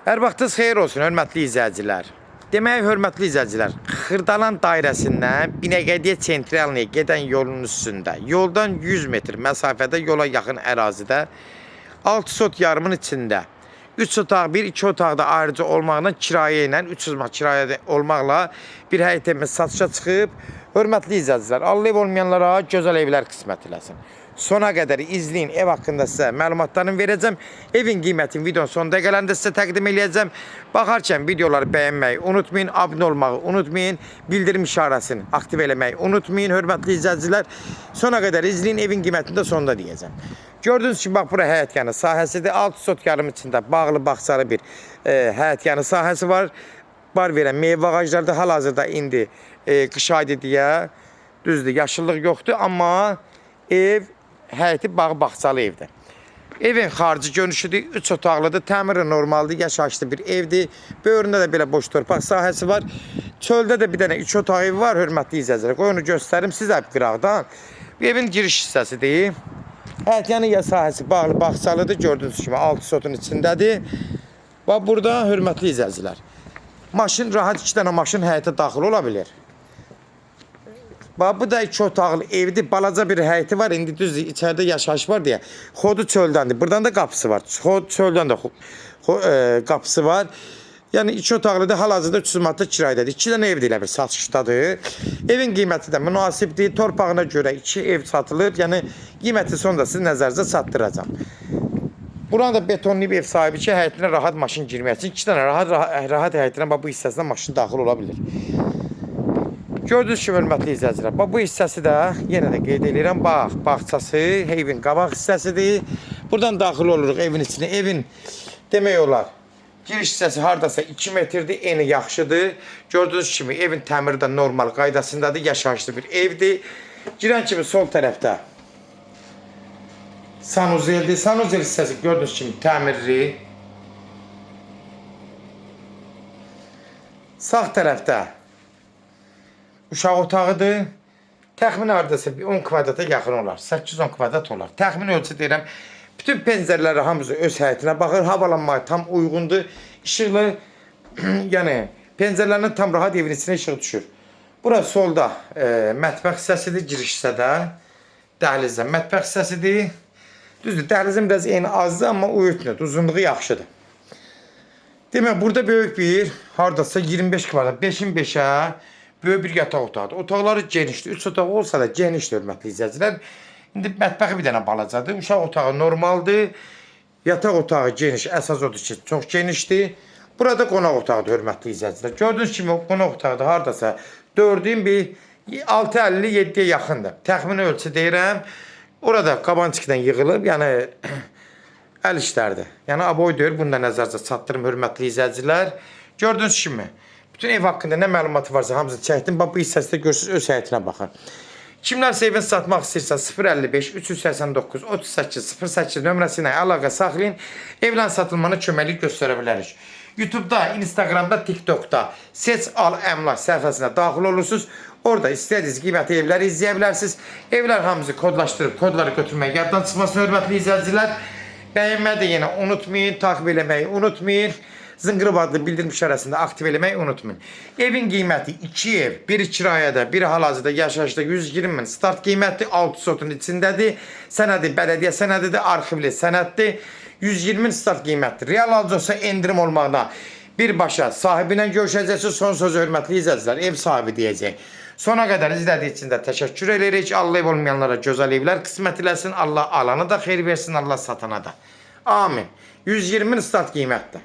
Hər vaxtınız xeyir olsun, hörmətli izləyicilər. Demək, hörmətli izləyicilər, Xırdalan dairəsindən Binəqədiyə Sentralniyə gedən yolun üstündə, yoldan 100 metr məsafədə yola yaxın ərazidə 6 sot yarımın içində 3 otaq, 2 otaqda ayrıca olmaqla kirayə ilə 300 manat kirayə olmaqla bir həyət evimiz satışa çıxıb. Hörmətli izləyicilər, Allah ev olmayanlara gözəl evlər qismət eləsin. Sona qədər izləyin, ev haqqında sizə məlumatlarını verəcəm. Evin qiymətini videonun sonunda gələndə sizə təqdim edəcəm. Baxarkən videoları bəyənməyi unutmayın, abunə olmağı unutmayın, bildirim işarəsini aktiv eləməyi unutmayın, hörmətli izləyicilər. Sona qədər izləyin, evin qiymətini də sonunda deyəcəm. Gördüğünüz gibi bak, bura həyət yanı sahəsidir. 6 sot yarım içində bağlı bağçalı bir həyət yanı sahəsi var. Bar verən meyvə ağacları da hal-hazırda indi qış aydı deyə düzdür, yaşıllıq yoxdur, amma ev həyəti bağ-bağçalı evdir. Evin xarici görünüşüdür, 3 otaqlıdır, təmiri normaldır, yaşayışlı bir evdir. Böyründə də belə boş torpaq sahəsi var. Çöldə də bir dənə 3 otaq evi var, hörmətli izləyicilər. Qoy onu göstərim sizə qıraqdan. Bu evin giriş hissəsidir. Həyət yanı sahəsi bağlı bağçalıdır, gördüyünüz kimi 6 sotun içindədir. Bax, burada hörmətli izləyicilər, maşın rahat 2 dənə maşın həyətə daxil ola bilir. Bax, bu da 2 otaqlı evdir, balaca bir həyəti var. İndi düzdür, içəridə yaşayış var deyə. Xodu çöldəndir, buradan da qapısı var. Xod çöldən də qapısı var. Yəni 2 otaqlıdır, hal-hazırda 300 manatda kirayədir. 2 dənə ev deyilə bir satışdadır. Evin qiyməti də münasibdir. Torpağına görə 2 ev satılır. Yəni qiyməti sonunda siz nəzərinizə çatdıracam. Buranın da betonlayıb ev sahibi ki, həyətinə rahat maşın girmək üçün 2 dənə rahat həyətinə bu hissəsinə maşın daxil ola bilir. Gördüyünüz kimi hörmətli izləyicilər, bu hissəsi də yenə də qeyd edirəm, bax, bağçası, evin qabaq hissəsidir. Buradan daxil oluruq evin içine. Evin demək olar, giriş hissəsi hardasa 2 metrdir, eni yaxşıdır. Gördüyünüz kimi evin təmiri də normal qaydasındadır, yaşayışlı bir evdir. Girən kimi sol tərəfdə sanuzeldir. Sanuzel hissəsi gördüyünüz kimi təmirli. Sağ tərəfdə uşaq otağıdır. Təxmin hardasa 10 kvadrata yaxın olar. 8-10 kvadrat olar. Təxmin ölçü deyirəm. Bütün pəncərələri hamısı öz həyətinə baxır. Havalanmaya tam uyğundur. İşıqlı, yəni pəncərələrindən tam rahat evin içine işıq düşür. Burası solda mətbəx hissəsidir. Giriş hissədə. Dəhlizdə mətbəx hissəsidir. Düzdür, dəhlizin biraz eni azdır, amma uyutmuyor. Uzunluğu yaxşıdır. Demək, burada böyük bir, hardasa 25 kvadrat, 5'in 5'ə böyük bir yataq otağıdır. Otaqları genişdir. 3 otaq olsa da genişdir, hörmətli izləyicilər. İndi mətbəxi bir dənə balacadır. Uşaq otağı normaldır. Yataq otağı geniş. Əsas odur ki, çox genişdir. Burada qonaq otağıdır, hörmətli izləyicilər. Gördüyünüz kimi qonaq otağı hardasa 4'ün bir 6.50-7'ye yaxındır. Təxmini ölçü deyirəm. Orada qabançıqdan yığılıb, yəni əl işlərdir. Yəni aboy deyir, bunu da nəzərdə çatdırım, hörmətli izləyicilər. Gördüyünüz kimi bütün ev haqqında nə məlumatı varsa hamısını çəkdim. Bax, bu hissəsində görürsünüz, öz həyətinə baxın. Kimlərsə evini satmaq istəyirsə 055 389 38 08 nömrəsi ilə əlaqə saxlayın. Evlə satılmanı köməklik göstərə bilərik. YouTube'da, Instagram'da, TikTok'da Seç Al Əmlak səhifəsinə daxil olursunuz. Orada istədiyiniz qiyməti evləri izləyə bilərsiniz. Evlər hamısı kodlaşdırıb, kodları götürmək yaddan çıxmasın, hörmətli izləyicilər. Bəyənməyi də yenə unutmayın, takip eləməyi unutmayın. Zıngırıb adlı bildirim işarəsində aktiv eləməyi unutmayın. Evin qiyməti 2 ev, biri kirayədə, biri hal-hazırda yaşayışda 120 min. Start qiyməti 6 sotun içindədir. Sənədi bələdiyyə sənədidir, arxivli sənəddir. 120 min start qiymətdir. Real alacaqsa endirim olmağına birbaşa sahibi ilə görüşəcəksiniz. Son sözü hörmətli izləyicilər, ev sahibi deyəcək. Sona qədər izlədiyi üçün də təşəkkür edirik. Allah ev olmayanlara gözəl evlər qismət eləsin. Allah alana da xeyir versin, Allah satana da. Amin. 120 min start qiymətdir.